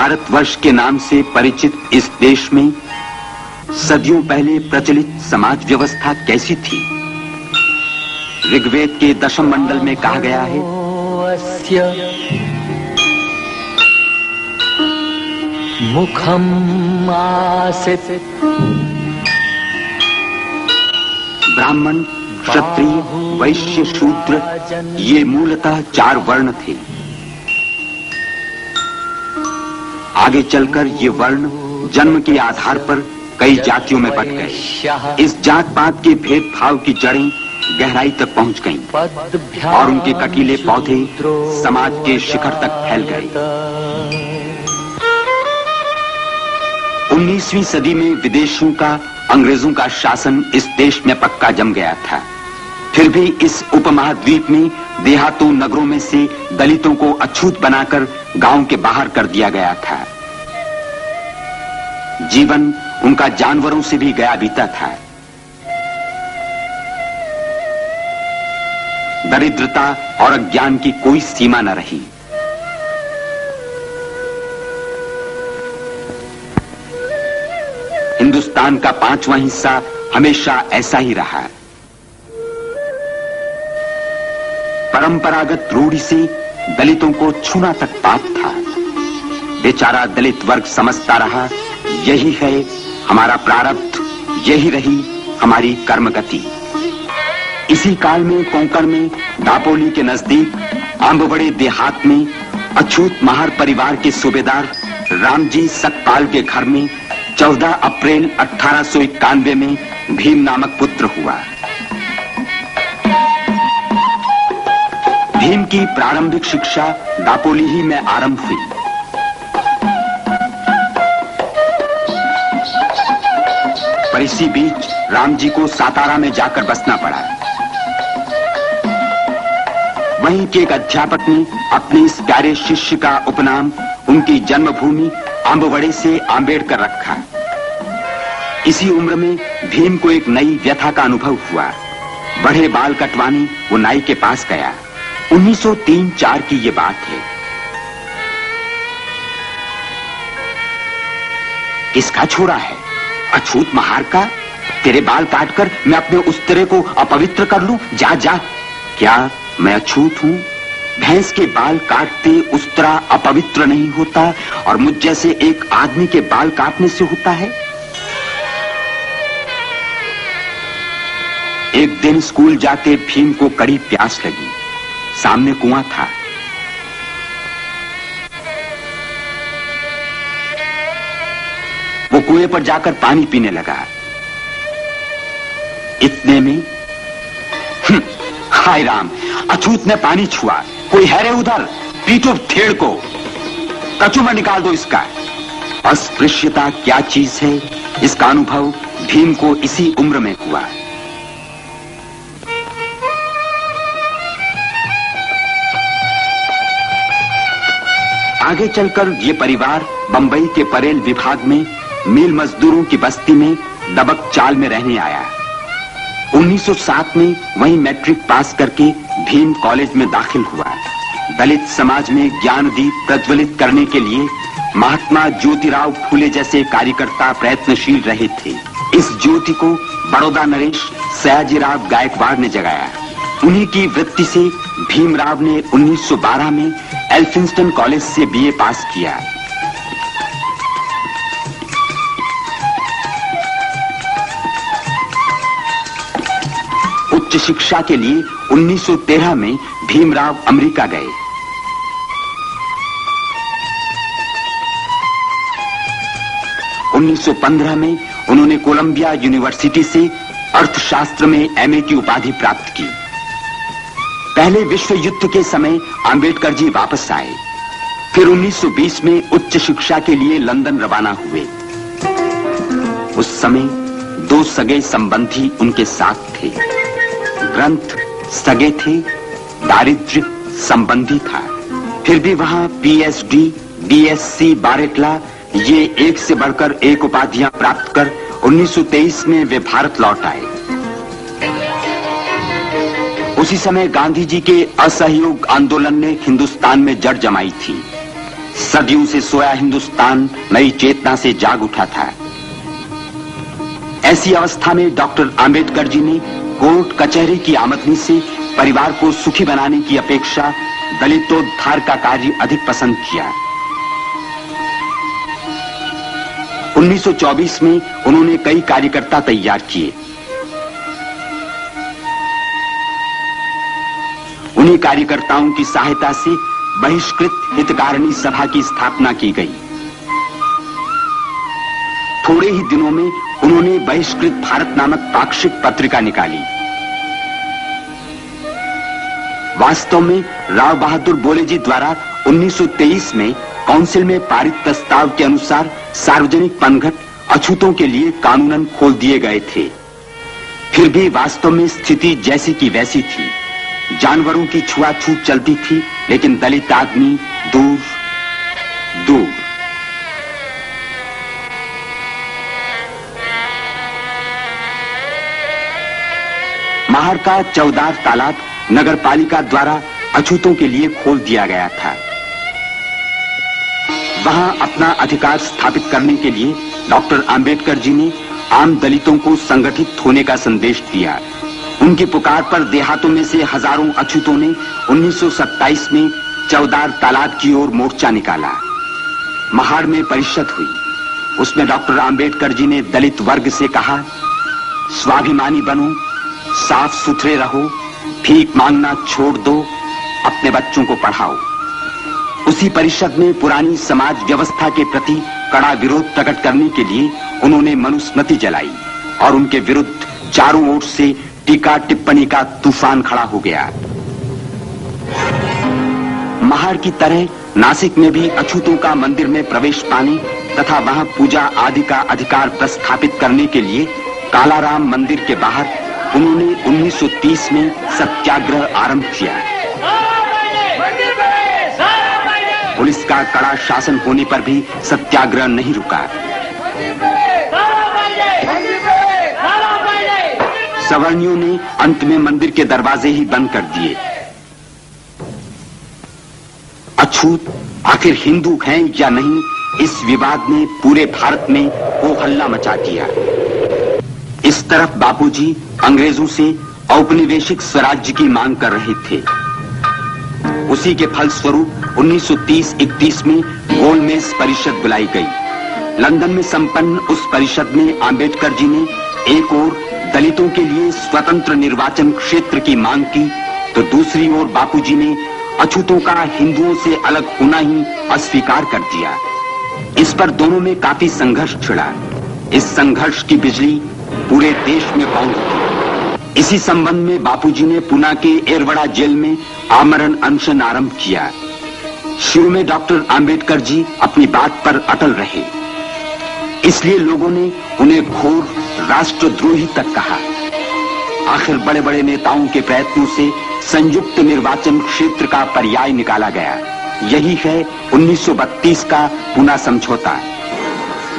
भारतवर्ष के नाम से परिचित इस देश में सदियों पहले प्रचलित समाज व्यवस्था कैसी थी? ऋग्वेद के दशम मंडल में कहा गया है, मुखम आसित ब्राह्मण, क्षत्रिय, वैश्य, शूद्र ये मूलतः 4 वर्ण थे। आगे चलकर ये वर्ण जन्म के आधार पर कई जातियों में बंट गए। इस जात पात के भेदभाव की जड़ें गहराई तक पहुंच गईं और उनके कटीले पौधे समाज के शिखर तक फैल गए। 19वीं सदी में विदेशियों का, अंग्रेजों का शासन इस देश में पक्का जम गया था। फिर भी इस उपमहाद्वीप में देहातों, नगरों में से दलितों को अछूत बनाकर गांव के बाहर कर दिया गया था। जीवन उनका जानवरों से भी गया बीता था। दरिद्रता और अज्ञान की कोई सीमा न रही। हिंदुस्तान का 5वां हिस्सा हमेशा ऐसा ही रहा। परंपरागत रूढ़ी से दलितों को छूना तक पाप था। बेचारा दलित वर्ग समझता रहा, यही है हमारा प्रारब्ध, यही रही हमारी कर्मगति। इसी काल में कोंकण में दापोली के नजदीक आंबवड़े देहात में अछूत महार परिवार के सूबेदार रामजी सकपाल के घर में 14 अप्रैल 1891 में भीम नामक पुत्र हुआ। भीम की प्रारंभिक शिक्षा दापोली ही में आरंभ हुई। पर इसी बीच रामजी को सातारा में जाकर बसना पड़ा। वहीं के एक अध्यापक ने अपने इस प्यारे शिष्य का उपनाम उनकी जन्मभूमि आंबवड़े से आंबेडकर रखा। इसी उम्र में भीम को एक नई व्यथा का अनुभव हुआ। बड़े बाल कटवाने वो नाई के पास गया। 1903-4 की ये बात है। किसका छोरा है? अछूत महार का? तेरे बाल काटकर मैं अपने उस्तरे को अपवित्र कर लूं? जा जा। क्या मैं अछूत हूं? भैंस के बाल काटते उस्तरा अपवित्र नहीं होता और मुझ जैसे एक आदमी के बाल काटने से होता है? एक दिन स्कूल जाते भीम को कड़ी प्यास लगी। सामने कुआं था। वो कुएं पर जाकर पानी पीने लगा। इतने में हाय राम, अछूत ने पानी छुआ। कोई है रे उधर? पीटो थेड़ को, कचू में निकाल दो इसका। अस्पृश्यता क्या चीज है, इसका अनुभव भीम को इसी उम्र में हुआ। आगे चलकर ये परिवार बंबई के परेल विभाग में मिल मजदूरों की बस्ती में दबक चाल में रहने आया। 1907 में वहीं मैट्रिक पास करके भीम कॉलेज में दाखिल हुआ। दलित समाज में ज्ञान दीप प्रज्वलित करने के लिए महात्मा ज्योतिराव फूले जैसे कार्यकर्ता प्रयत्नशील रहे थे। इस ज्योति को बड़ौदा नरेश सयाजीराव गायकवाड़ ने जगाया। उन्हीं की वृत्ति से भीमराव ने 1912 में एल्फिंस्टन कॉलेज से बीए पास किया। उच्च शिक्षा के लिए 1913 में भीमराव अमेरिका गए। उन्नीस 1915 में उन्होंने कोलंबिया यूनिवर्सिटी से अर्थशास्त्र में एमए की उपाधि प्राप्त की। पहले विश्व युद्ध के समय अंबेडकर जी वापस आए। फिर 1920 में उच्च शिक्षा के लिए लंदन रवाना हुए। उस समय 2 सगे संबंधी उनके साथ थे। ग्रंथ सगे थे, दारिद्र्य संबंधी था। फिर भी वहां पीएचडी, बीएससी, बारेटला ये एक से बढ़कर एक उपाधियां प्राप्त कर 1923 में वे भारत लौट आए। उसी समय गांधी जी के असहयोग आंदोलन ने हिंदुस्तान में जड़ जमाई थी। सदियों से सोया हिंदुस्तान नई चेतना से जाग उठा था। ऐसी अवस्था में डॉक्टर आंबेडकर जी ने कोर्ट कचहरी की आमदनी से परिवार को सुखी बनाने की अपेक्षा दलितोद्धार का कार्य अधिक पसंद किया। 1924 में उन्होंने कई कार्यकर्ता तैयार किए। उन्हीं कार्यकर्ताओं की सहायता से बहिष्कृत हितकारिणी सभा की स्थापना की गई। थोड़े ही दिनों में उन्होंने बहिष्कृत भारत नामक पाक्षिक पत्रिका निकाली। वास्तव में राव बहादुर बोले जी द्वारा 1923 में काउंसिल में पारित प्रस्ताव के अनुसार सार्वजनिक पनघट अछूतों के लिए कानूनन खोल दिए गए थे। फिर भी वास्तव में स्थिति जैसी की वैसी थी। जानवरों की छुआछूत चलती थी, लेकिन दलित आदमी दूर दूर। महार का चौदार तालाब नगर पालिका द्वारा अछूतों के लिए खोल दिया गया था। वहां अपना अधिकार स्थापित करने के लिए डॉक्टर आंबेडकर जी ने आम दलितों को संगठित होने का संदेश दिया। उनकी पुकार पर देहातों में से हजारों अछूतों ने 1927 में चौदार तालाब की ओर मोर्चा निकाला। महाड़ में परिषद हुई। उसमें डॉक्टर आंबेडकर जी ने दलित वर्ग से कहा, स्वाभिमानी बनो, साफ सुथरे रहो, भीख मांगना छोड़ दो, अपने बच्चों को पढ़ाओ। उसी परिषद में पुरानी समाज व्यवस्था के प्रति कड़ा विरोध प्रकट करने के लिए उन्होंने मनुस्मृति जलाई और उनके विरुद्ध चारों ओर से टीका टिप्पणी का तूफान खड़ा हो गया। महाड़ की तरह नासिक में भी अछूतों का मंदिर में प्रवेश पाने तथा वहां पूजा आदि का अधिकार प्रस्थापित करने के लिए कालाराम मंदिर के बाहर उन्होंने 1930 में सत्याग्रह आरंभ किया। पुलिस का कड़ा शासन होने पर भी सत्याग्रह नहीं रुका। सवर्णियों ने अंत में मंदिर के दरवाजे ही बंद कर दिए। अछूत आखिर हिंदू हैं या नहीं, इस विवाद ने पूरे भारत में हो हल्ला मचा दिया। इस तरफ बापूजी अंग्रेजों से औपनिवेशिक स्वराज्य की मांग कर रहे थे। उसी के फलस्वरूप 1930-31 में गोलमेज परिषद बुलाई गई। लंदन में संपन्न उस परिषद में आंबेडकर जी ने एक ओर दलितों के लिए स्वतंत्र निर्वाचन क्षेत्र की मांग की, तो दूसरी ओर बापूजी ने अछूतों का हिंदुओं से अलग होना ही अस्वीकार कर दिया। इस पर दोनों में काफी संघर्ष छिड़ा। इस संघर्ष की बिजली पूरे देश में कौंध थी। इसी संबंध में बापूजी ने पुणे के एरवड़ा जेल में आमरण अनशन आरंभ किया। शुरू में डॉक्टर आंबेडकर जी अपनी बात पर अटल रहे, इसलिए लोगों ने उन्हें घोर राष्ट्रद्रोही तक कहा। आखिर बड़े बड़े नेताओं के प्रयत्नों से संयुक्त निर्वाचन क्षेत्र का पर्याय निकाला गया। यही है 1932 का पुणे समझौता।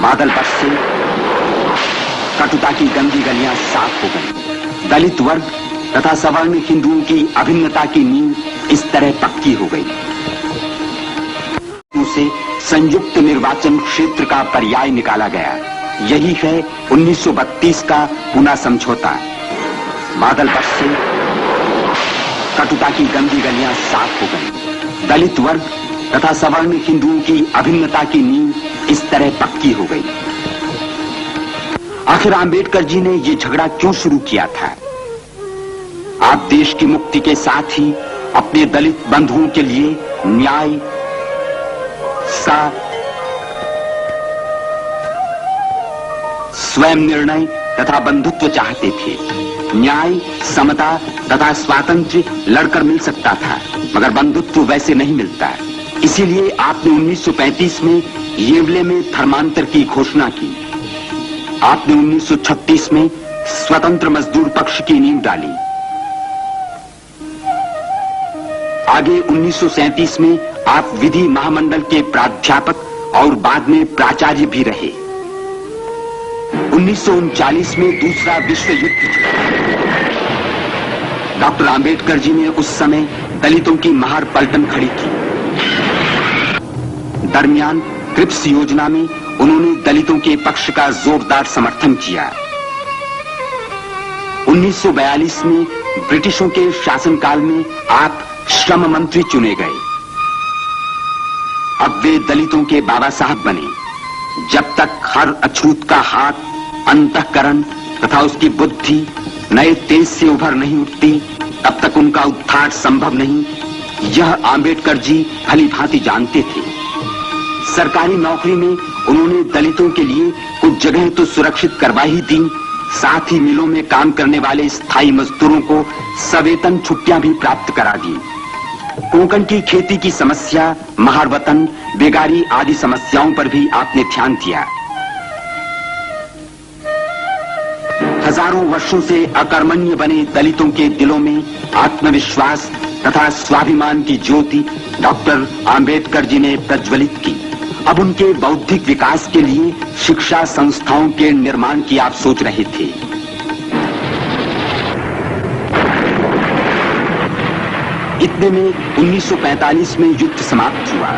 बादल बरसे, कटुता की गंदी गलियां साफ हो गई। दलित वर्ग तथा सवर्ण हिंदुओं की अभिन्नता की नींव इस तरह पक्की हो गई। उसे संयुक्त निर्वाचन क्षेत्र का पर्याय निकाला गया। यही है 1932 का पुणे समझौता। बादल बरसे, कटुता की गंदी गलियां साफ हो गई। दलित वर्ग तथा सवर्ण हिंदुओं की अभिन्नता की नींव इस तरह पक्की हो गई। आखिर आंबेडकर जी ने ये झगड़ा क्यों शुरू किया था? आप देश की मुक्ति के साथ ही अपने दलित बंधुओं के लिए न्याय, स्वयं निर्णय तथा बंधुत्व चाहते थे। न्याय, समता तथा स्वातंत्र्य लड़कर मिल सकता था, मगर बंधुत्व वैसे नहीं मिलता। इसीलिए आपने 1935 में येवले में धर्मांतर की घोषणा की। आपने 1936 में स्वतंत्र मजदूर पक्ष की नींव डाली। आगे 1937 में आप विधि महामंडल के प्राध्यापक और बाद में प्राचार्य भी रहे। 1939 में दूसरा विश्व युद्ध छिड़ा। डॉक्टर आंबेडकर जी ने उस समय दलितों की महार पलटन खड़ी की। दरमियान क्रिप्स योजना में उन्होंने दलितों के पक्ष का जोरदार समर्थन किया। 1942 में ब्रिटिशों के शासनकाल में आप श्रम मंत्री चुने गए। अब वे दलितों के बाबा साहब बने। जब तक हर अछूत का हाथ, अंतःकरण तथा उसकी बुद्धि नए तेज से उभर नहीं उठती, तब तक उनका उद्धार संभव नहीं, यह आंबेडकर जी भली भांति जानते थे। सरकारी नौकरी में उन्होंने दलितों के लिए कुछ जगह तो सुरक्षित करवा ही दी, साथ ही मिलों में काम करने वाले स्थायी मजदूरों को सवेतन छुट्टियां भी प्राप्त करा दी। कोंकण की खेती की समस्या, महारवतन, बेगारी आदि समस्याओं पर भी आपने ध्यान दिया। हजारों वर्षों से अकर्मण्य बने दलितों के दिलों में आत्मविश्वास तथा स्वाभिमान की ज्योति डॉक्टर आंबेडकर जी ने प्रज्वलित की। अब उनके बौद्धिक विकास के लिए शिक्षा संस्थाओं के निर्माण की आप सोच रहे थे। इतने में 1945 में युद्ध समाप्त हुआ।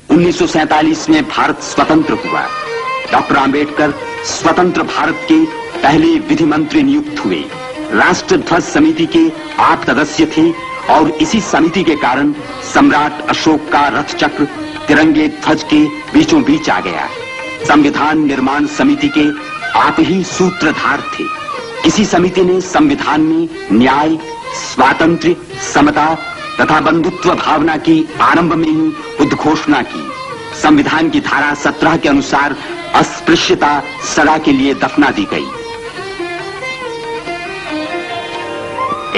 1947 में भारत स्वतंत्र हुआ। डॉक्टर आंबेडकर स्वतंत्र भारत के पहले विधि मंत्री नियुक्त हुए। राष्ट्र ध्वज समिति के आप सदस्य थे और इसी समिति के कारण सम्राट अशोक का रथ चक्र तिरंगे ध्वज के बीचों बीच आ गया। संविधान निर्माण समिति के आप ही सूत्रधार थे। इसी समिति ने संविधान में न्याय, स्वातंत्र्य, समता तथा बंधुत्व भावना की आरंभ में ही उद्घोषणा की। संविधान की धारा 17 के अनुसार अस्पृश्यता सदा के लिए दफना दी गई।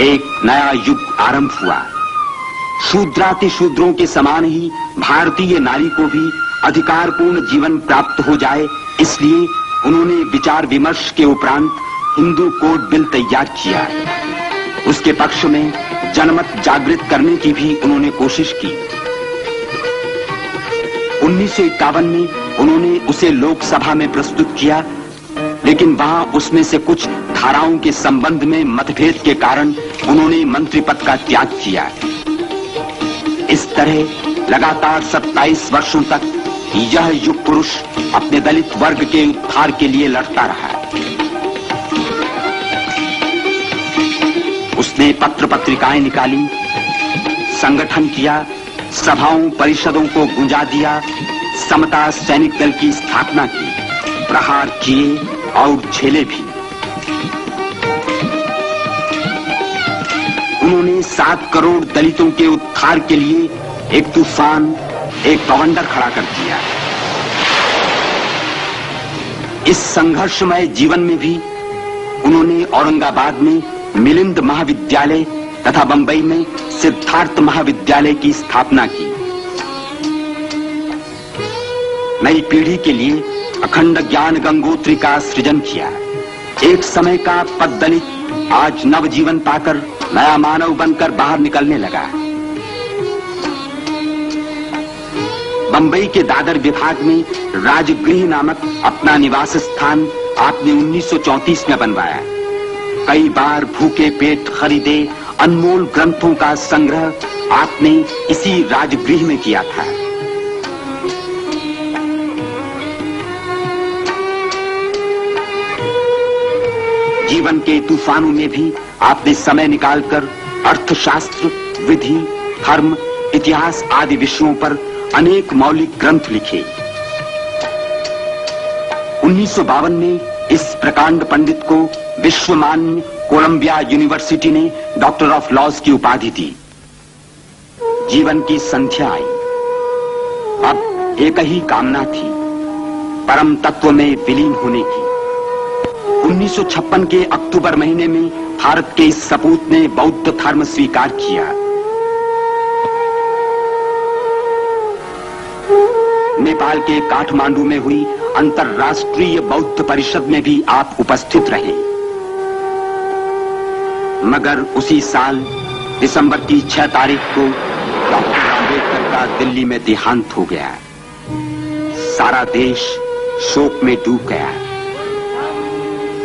एक नया युग आरंभ हुआ। शूद्राति शूद्रों के समान ही भारतीय नारी को भी अधिकारपूर्ण जीवन प्राप्त हो जाए, इसलिए उन्होंने विचार विमर्श के उपरांत हिंदू कोड बिल तैयार किया। उसके पक्ष में जनमत जागृत करने की भी उन्होंने कोशिश की। 1951 में उन्होंने उसे लोकसभा में प्रस्तुत किया, लेकिन वहां उसमें से कुछ धाराओं के संबंध में मतभेद के कारण उन्होंने मंत्री पद का त्याग किया। इस तरह लगातार 27 वर्षों तक यह युग पुरुष अपने दलित वर्ग के उद्धार के लिए लड़ता रहा। उसने पत्र पत्रिकाएं निकाली, संगठन किया, सभाओं परिषदों को गुंजा दिया, समता सैनिक दल की स्थापना की, प्रहार किए और झेले भी। उन्होंने 7 करोड़ दलितों के उद्धार के लिए एक तूफान, एक बवंडर खड़ा कर दिया। इस संघर्षमय जीवन में भी उन्होंने औरंगाबाद में मिलिंद महाविद्यालय तथा बंबई में सिद्धार्थ महाविद्यालय की स्थापना की। नई पीढ़ी के लिए अखंड ज्ञान गंगोत्री का सृजन किया। एक समय का पद दलित आज नवजीवन पाकर नया मानव बनकर बाहर निकलने लगा। बंबई के दादर विभाग में राजगृह नामक अपना निवास स्थान आपने 1934 में बनवाया। कई बार भूखे पेट खरीदे अनमोल ग्रंथों का संग्रह आपने इसी राजगृह में किया था। जीवन के तूफानों में भी आपने समय निकालकर अर्थशास्त्र, विधि, धर्म, इतिहास आदि विषयों पर अनेक मौलिक ग्रंथ लिखे। 1952 में इस प्रकांड पंडित को विश्वमान्य कोलंबिया यूनिवर्सिटी ने डॉक्टर ऑफ लॉज की उपाधि दी। जीवन की संध्या आई। अब एक ही कामना थी, परम तत्व में विलीन होने की। 1956 के अक्टूबर महीने में भारत के इस सपूत ने बौद्ध धर्म स्वीकार किया। नेपाल के काठमांडू में हुई अंतर्राष्ट्रीय बौद्ध परिषद में भी आप उपस्थित रहे। मगर उसी साल दिसंबर की 6 तारीख को डॉक्टर आंबेडकर का दिल्ली में देहांत हो गया। सारा देश शोक में डूब गया।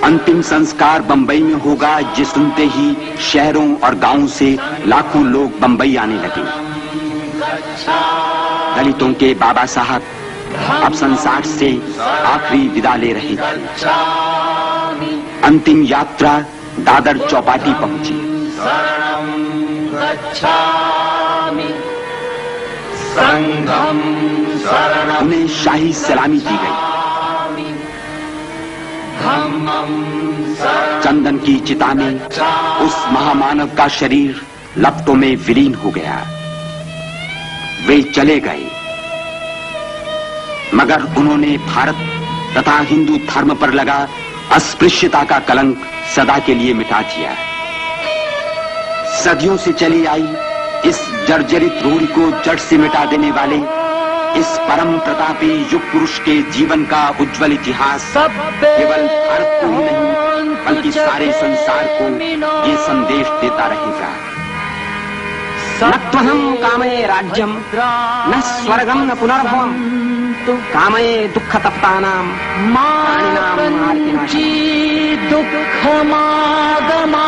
अंतिम संस्कार बंबई में होगा, ये सुनते ही शहरों और गांवों से लाखों लोग बंबई आने लगे। दलितों के बाबा साहब अब संसार से आखिरी विदा ले रहे थे। अंतिम यात्रा दादर चौपाटी पहुंची। उन्हें शाही सलामी दी गई। चंदन की चिता में उस महामानव का शरीर लपटों में विलीन हो गया। वे चले गए, मगर उन्होंने भारत तथा हिंदू धर्म पर लगा अस्पृश्यता का कलंक सदा के लिए मिटा दिया। सदियों से चली आई इस जर्जरित रूढ़ि को जड़ से मिटा देने वाले इस परम प्रतापी युग पुरुष के जीवन का उज्जवल इतिहास केवल भारत को ही नहीं बल्कि सारे संसार को ये संदेश देता रहेगा। न त्वहं कामये राज्यम न स्वर्गम न पुनर्भवम कामये दुःखतप्तानां प्राणिनां मार्तिनाशनम्। दुःखमागमा